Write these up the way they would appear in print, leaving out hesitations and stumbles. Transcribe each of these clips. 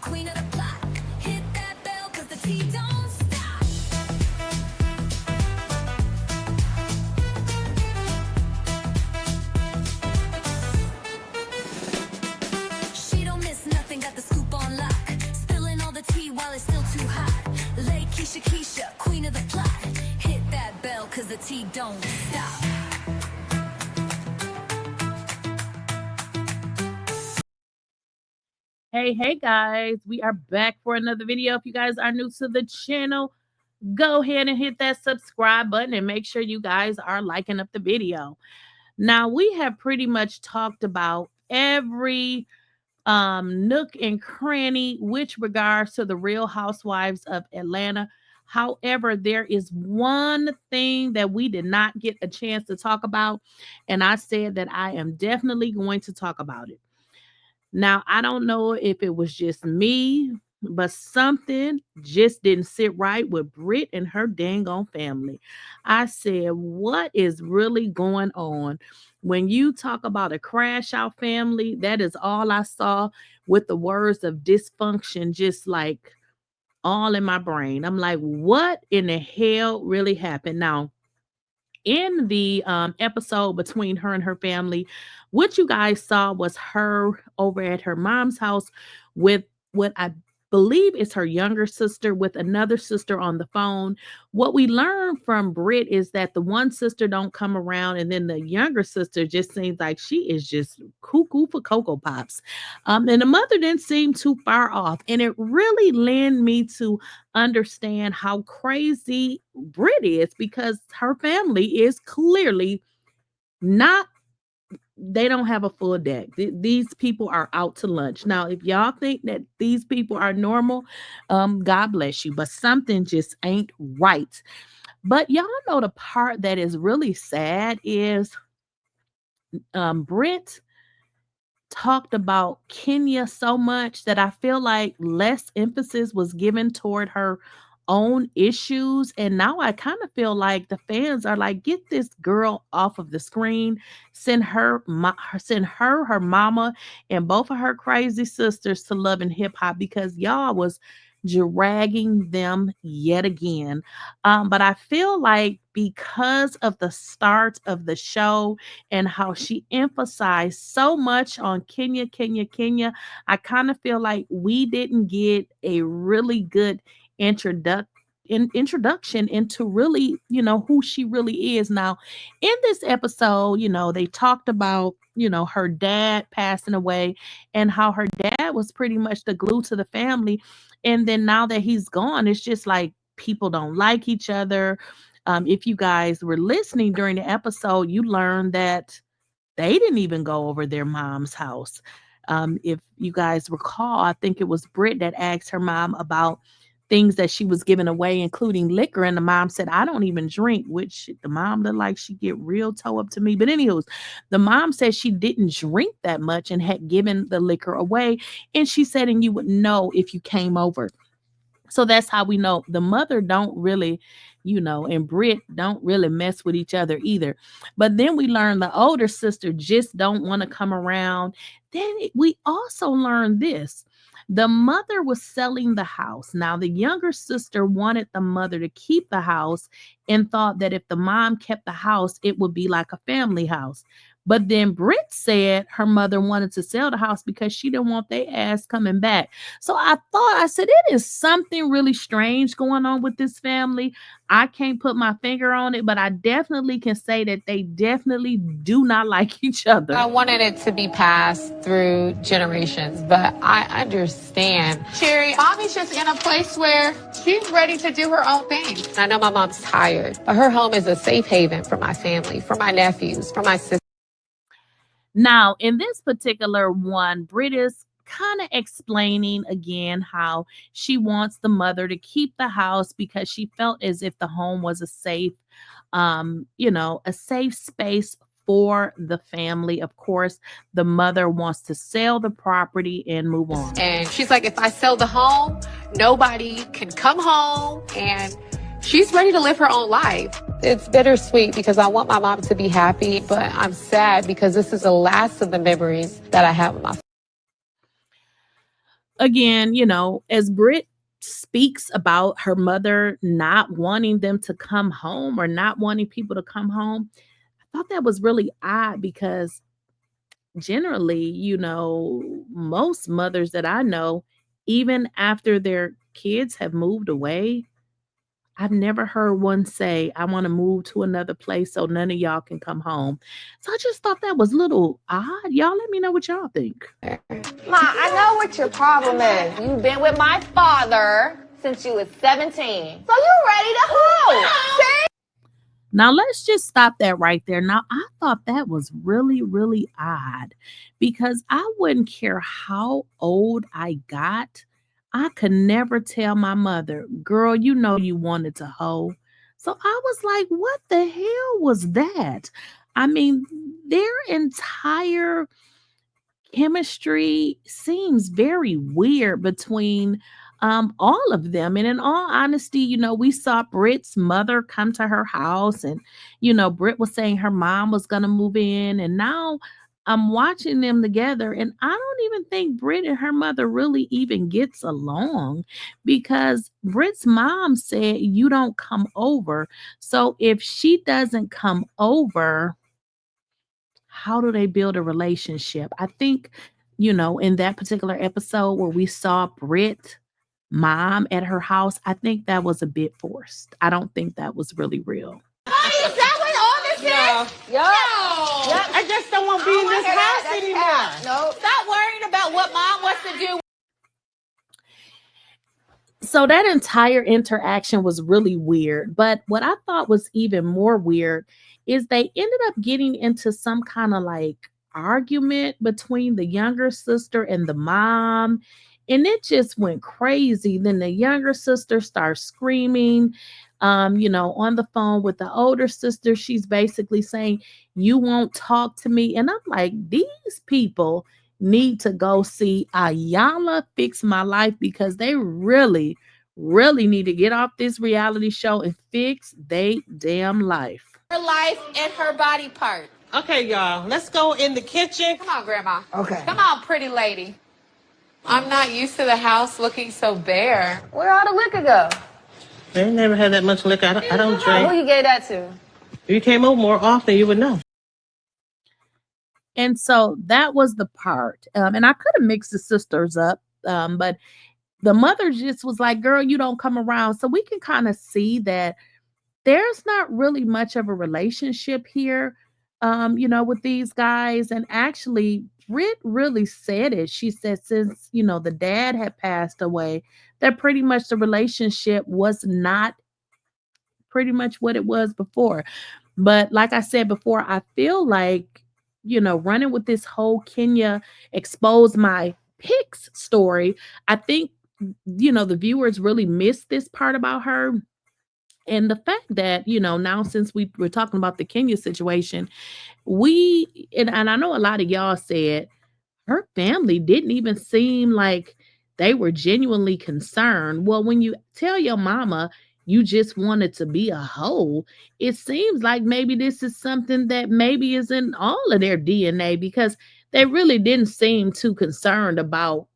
queen of the plot. Hit that bell, cause the tea don't stop. She don't miss nothing, got the scoop on lock. Spilling all the tea while it's still too hot. Lakeysha Keysha, queen of the plot. Hit that bell, cause the tea don't stop. Hey guys, we are back for another video. If you guys are new to the channel, go ahead and hit that subscribe button and make sure you guys are liking up the video. Now, we have pretty much talked about every nook and cranny which regards to the Real Housewives of Atlanta. However, there is one thing that we did not get a chance to talk about, and I said that I am definitely going to talk about it. Now, I don't know if it was just me, but something just didn't sit right with Britt and her dang on family. I said, what is really going on? When you talk about a crash out family, that is all I saw with the words of dysfunction, just like all in my brain. I'm like, what in the hell really happened? Now, in the episode between her and her family, what you guys saw was her over at her mom's house with what I believe is her younger sister with another sister on the phone. What we learned from Britt is that the one sister don't come around, and then the younger sister just seems like she is just cuckoo for Cocoa Pops. And the mother didn't seem too far off, and it really led me to understand how crazy Britt is, because her family is clearly not, they don't have a full deck. These people are out to lunch. Now, if y'all think that these people are normal, God bless you, but something just ain't right. But y'all know the part that is really sad is Britt talked about Kenya so much that I feel like less emphasis was given toward her own issues. And now I kind of feel like the fans are like, get this girl off of the screen, send her, her mama, and both of her crazy sisters to Love and Hip Hop, because y'all was dragging them yet again. But I feel like because of the start of the show and how she emphasized so much on Kenya, I kind of feel like we didn't get a really good introduction into really, who she really is. Now, in this episode, they talked about, her dad passing away and how her dad was pretty much the glue to the family. And then now that he's gone, it's just like people don't like each other. If you guys were listening during the episode, you learned that they didn't even go over their mom's house. If you guys recall, I think it was Britt that asked her mom about things that she was giving away, including liquor. And the mom said, I don't even drink, which the mom looked like she get real toe up to me. But anyways, the mom said she didn't drink that much and had given the liquor away. And she said, and you would know if you came over. So that's how we know the mother don't really, and Britt don't really mess with each other either. But then we learn the older sister just don't want to come around. Then we also learned this. The mother was selling the house. Now, the younger sister wanted the mother to keep the house and thought that if the mom kept the house, it would be like a family house. But then Britt said her mother wanted to sell the house because she didn't want their ass coming back. So I said, it is something really strange going on with this family. I can't put my finger on it, but I definitely can say that they definitely do not like each other. I wanted it to be passed through generations, but I understand. Cherry, mommy's just in a place where she's ready to do her own thing. I know my mom's tired, but her home is a safe haven for my family, for my nephews, for my sister. Now, in this particular one, Britt is kind of explaining again how she wants the mother to keep the house because she felt as if the home was a safe, a safe space for the family. Of course, the mother wants to sell the property and move on. And she's like, if I sell the home, nobody can come home, and she's ready to live her own life. It's bittersweet because I want my mom to be happy, but I'm sad because this is the last of the memories that I have with my family. again, as Britt speaks about her mother not wanting them to come home or not wanting people to come home, I thought that was really odd because generally, most mothers that I know, even after their kids have moved away, I've never heard one say, I want to move to another place so none of y'all can come home. So I just thought that was a little odd. Y'all let me know what y'all think. Ma, I know what your problem is. You've been with my father since you was 17. So you ready to hoe. See? Now let's just stop that right there. Now I thought that was really, really odd because I wouldn't care how old I got. I could never tell my mother, girl, you wanted to hoe. So I was like, what the hell was that? I mean, their entire chemistry seems very weird between all of them. And in all honesty, we saw Britt's mother come to her house, and Britt was saying her mom was gonna move in, and now I'm watching them together, and I don't even think Britt and her mother really even gets along because Britt's mom said you don't come over. So if she doesn't come over, how do they build a relationship? I think, in that particular episode where we saw Britt mom at her house, I think that was a bit forced. I don't think that was really real. Honey, is that what all this is? Yo. I just don't want to be in this house anymore. No. Stop worrying about what mom wants to do. So that entire interaction was really weird. But what I thought was even more weird is they ended up getting into some kind of like argument between the younger sister and the mom. And it just went crazy. Then the younger sister starts screaming, on the phone with the older sister. She's basically saying, you won't talk to me. And I'm like, these people need to go see Ayala Fix My Life because they really, really need to get off this reality show and fix they damn life. Her life and her body part. Okay, y'all, let's go in the kitchen. Come on, Grandma. Okay. Come on, pretty lady. I'm not used to the house looking so bare. Where all the liquor go? They never had that much liquor. I don't Who drink. you gave that to? If you came over more often, you would know. And so that was the part. And I could have mixed the sisters up, but the mother just was like, girl, you don't come around. So we can kind of see that there's not really much of a relationship here, with these guys. And actually, Britt really said it. She said since, the dad had passed away, that pretty much the relationship was not pretty much what it was before. But like I said before, I feel like, running with this whole Kenya expose my pics story, I think, the viewers really missed this part about her. And the fact that, now since we're talking about the Kenya situation, and I know a lot of y'all said her family didn't even seem like they were genuinely concerned. Well, when you tell your mama you just wanted to be a hoe, it seems like maybe this is something that maybe is in all of their DNA because they really didn't seem too concerned about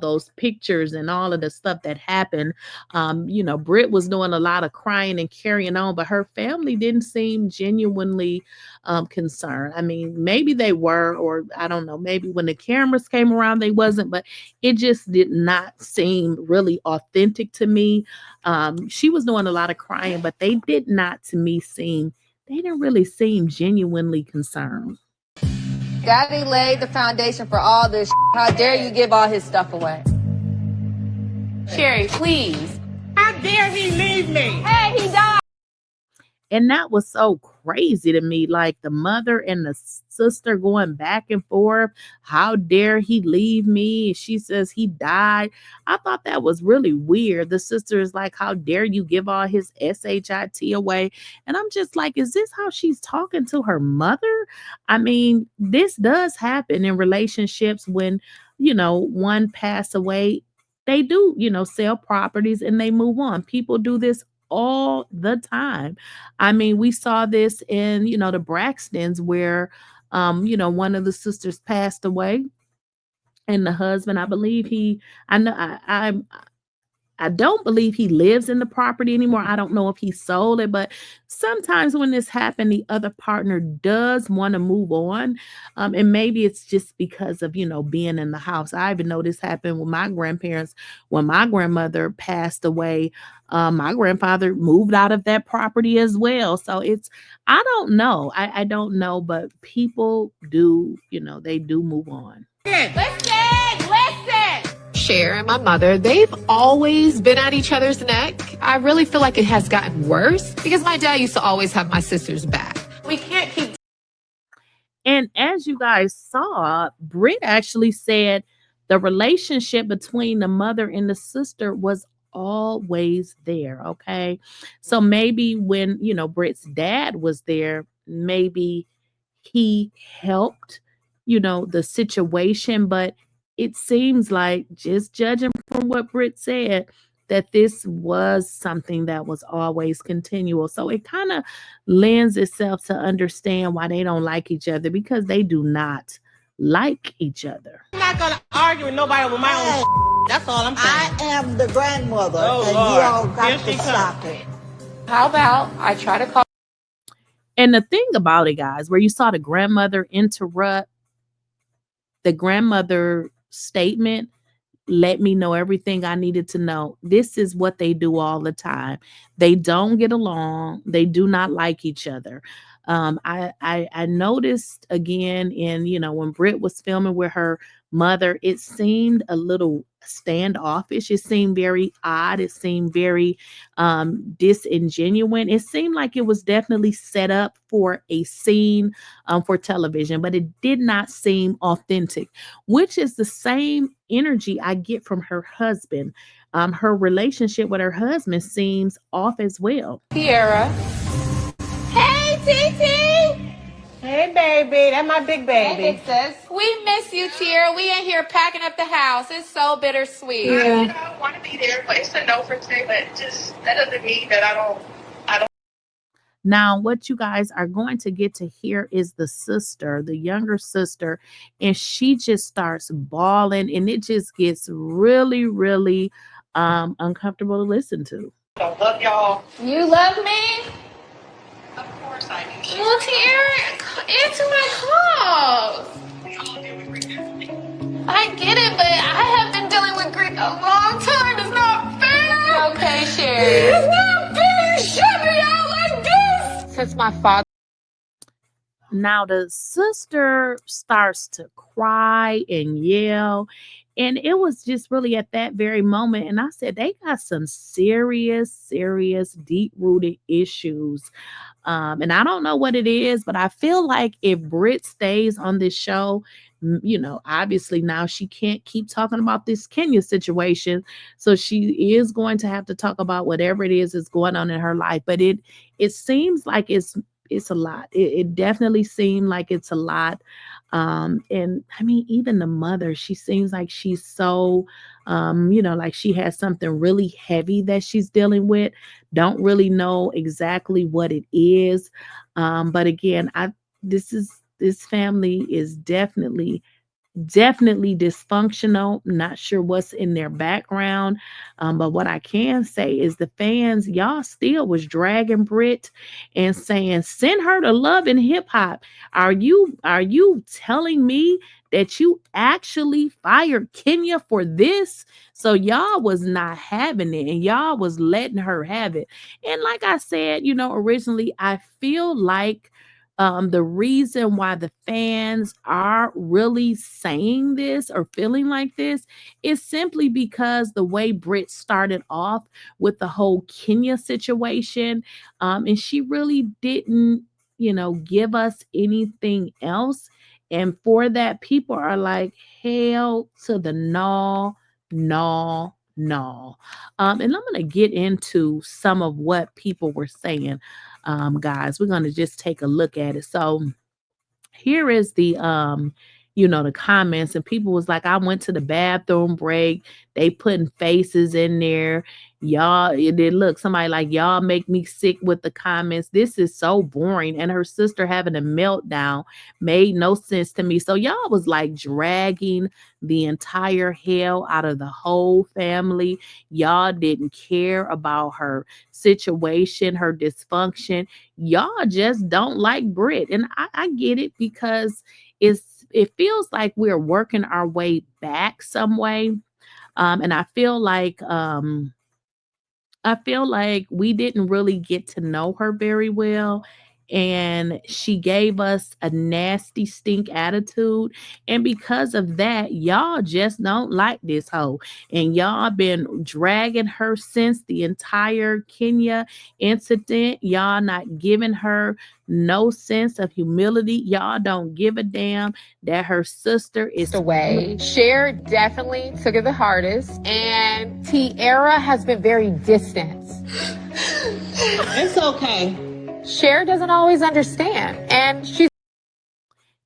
those pictures and all of the stuff that happened. Britt was doing a lot of crying and carrying on, but her family didn't seem genuinely concerned. I mean, maybe they were, or I don't know, maybe when the cameras came around, they wasn't, but it just did not seem really authentic to me. She was doing a lot of crying, but they did not, to me, they didn't really seem genuinely concerned. Daddy laid the foundation for all this. How dare you give all his stuff away? Sherry, please. How dare he leave me? Hey, he died. And that was so crazy to me. Like the mother and the sister going back and forth. How dare he leave me? She says he died. I thought that was really weird. The sister is like, how dare you give all his SHIT away? And I'm just like, is this how she's talking to her mother? I mean, this does happen in relationships when, one passed away. They do, sell properties and they move on. People do this all the time. I mean, we saw this in, the Braxtons where, one of the sisters passed away And the husband, I believe I know, I don't believe he lives in the property anymore. I don't know if he sold it, but sometimes when this happened, the other partner does want to move on. And maybe it's just because of, being in the house. I even know this happened with my grandparents. When my grandmother passed away, my grandfather moved out of that property as well. So I don't know. I don't know, but people do, they do move on. Listen. Cher and my mother, they've always been at each other's neck. I really feel like it has gotten worse because my dad used to always have my sister's back. We can't keep. And as you guys saw, Britt actually said the relationship between the mother and the sister was always there. Okay. So maybe when, Britt's dad was there, maybe he helped, the situation, but it seems like, just judging from what Britt said, that this was something that was always continual. So it kind of lends itself to understand why they don't like each other, because they do not like each other. I'm not going to argue with nobody with my own. That's all I'm saying. I am the grandmother, and Lord. you all got Here to she stop it. How about I try to call? And the thing about it, guys, where you saw the grandmother interrupt, the grandmother statement let me know everything I needed to know. This is what they do all the time. They don't get along. They do not like each other. I noticed again in, when Britt was filming with her mother, it seemed a little standoffish. It seemed very odd. It seemed very disingenuous. It seemed like it was definitely set up for a scene for television, but it did not seem authentic, which is the same energy I get from her husband. Her relationship with her husband seems off as well. Kiara. Hey, Titi. Hey, baby. That's my big baby. Hey, big sis. We miss you, Kiara. We in here packing up the house. It's so bittersweet. I want to be there, but it's a no for today. But just that doesn't mean that I don't. Now, what you guys are going to get to hear is the sister, the younger sister, and she just starts bawling, and it just gets really, really uncomfortable to listen to. I love y'all. You love me? Of course I do. Well, Kiara, answer my calls. We all deal with grief differently. I get it, but I have been dealing with grief a long time. It's not fair. Okay, Sherry. It's not fair. You shut me out like this. Since my father. Now the sister starts to cry and yell. And it was just really at that very moment. And I said, they got some serious, deep-rooted issues. And I don't know what it is, but I feel like if Britt stays on this show, obviously now she can't keep talking about this Kenya situation. So she is going to have to talk about whatever it is that's going on in her life. But it seems like it's a lot. It definitely seemed like it's a lot. And I mean, even the mother, she seems like she's so, like she has something really heavy that she's dealing with. Don't really know exactly what it is. But again, this family is definitely dysfunctional. Not sure what's in their background. But what I can say is the fans, y'all still was dragging Britt and saying, send her to Love and Hip Hop. Are you telling me that you actually fired Kenya for this? So y'all was not having it, and y'all was letting her have it. And like I said, originally, I feel like the reason why the fans are really saying this or feeling like this is simply because the way Britt started off with the whole Kenya situation, and she really didn't, give us anything else. And for that, people are like, hell to the no. And I'm going to get into some of what people were saying. Guys, we're going to just take a look at it. So here is the the comments, and people was like, I went to the bathroom break. They putting faces in there. Y'all, it did look somebody like y'all make me sick with the comments. This is so boring. And her sister having a meltdown made no sense to me. So y'all was like dragging the entire hell out of the whole family. Y'all didn't care about her situation, her dysfunction. Y'all just don't like Britt. And I get it, because it feels like we're working our way back some way. And I feel like we didn't really get to know her very well. And she gave us a nasty stink attitude. And because of that, y'all just don't like this hoe. And y'all been dragging her since the entire Kenya incident. Y'all not giving her no sense of humility. Y'all don't give a damn that her sister is away. Cher definitely took it the hardest, and Tiara has been very distant. It's okay. Cher doesn't always understand, and she's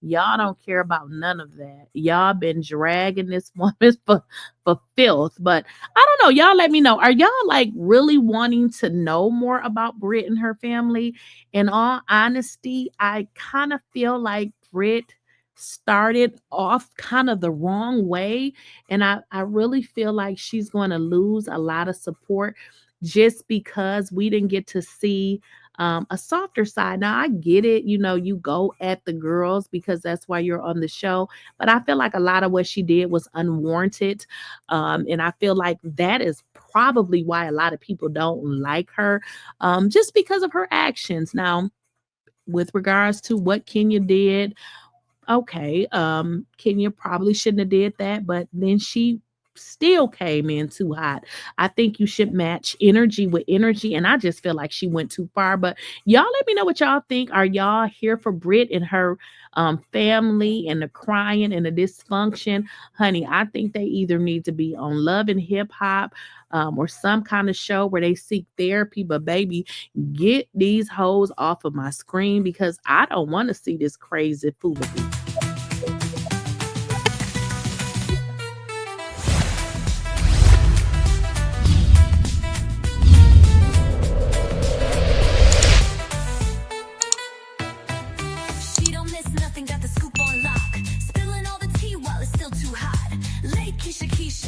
Y'all don't care about none of that. Y'all been dragging this woman for filth. But I don't know. Y'all let me know. Are y'all like really wanting to know more about Britt and her family? In all honesty, I kind of feel like Britt started off kind of the wrong way. And I really feel like she's going to lose a lot of support just because we didn't get to see a softer side. Now, I get it. You go at the girls because that's why you're on the show. But I feel like a lot of what she did was unwarranted. And I feel like that is probably why a lot of people don't like her, just because of her actions. Now, with regards to what Kenya did, okay, Kenya probably shouldn't have did that, but then she still came in too hot. I think you should match energy with energy, and I just feel like she went too far. But y'all let me know what y'all think. Are y'all here for Britt and her family and the crying and the dysfunction? Honey, I think they either need to be on Love and Hip Hop or some kind of show where they seek therapy. But baby, get these hoes off of my screen, because I don't want to see this crazy foolery. She don't miss nothing, got the scoop on lock. Spilling all the tea while it's still too hot. Lakeysha Keysha,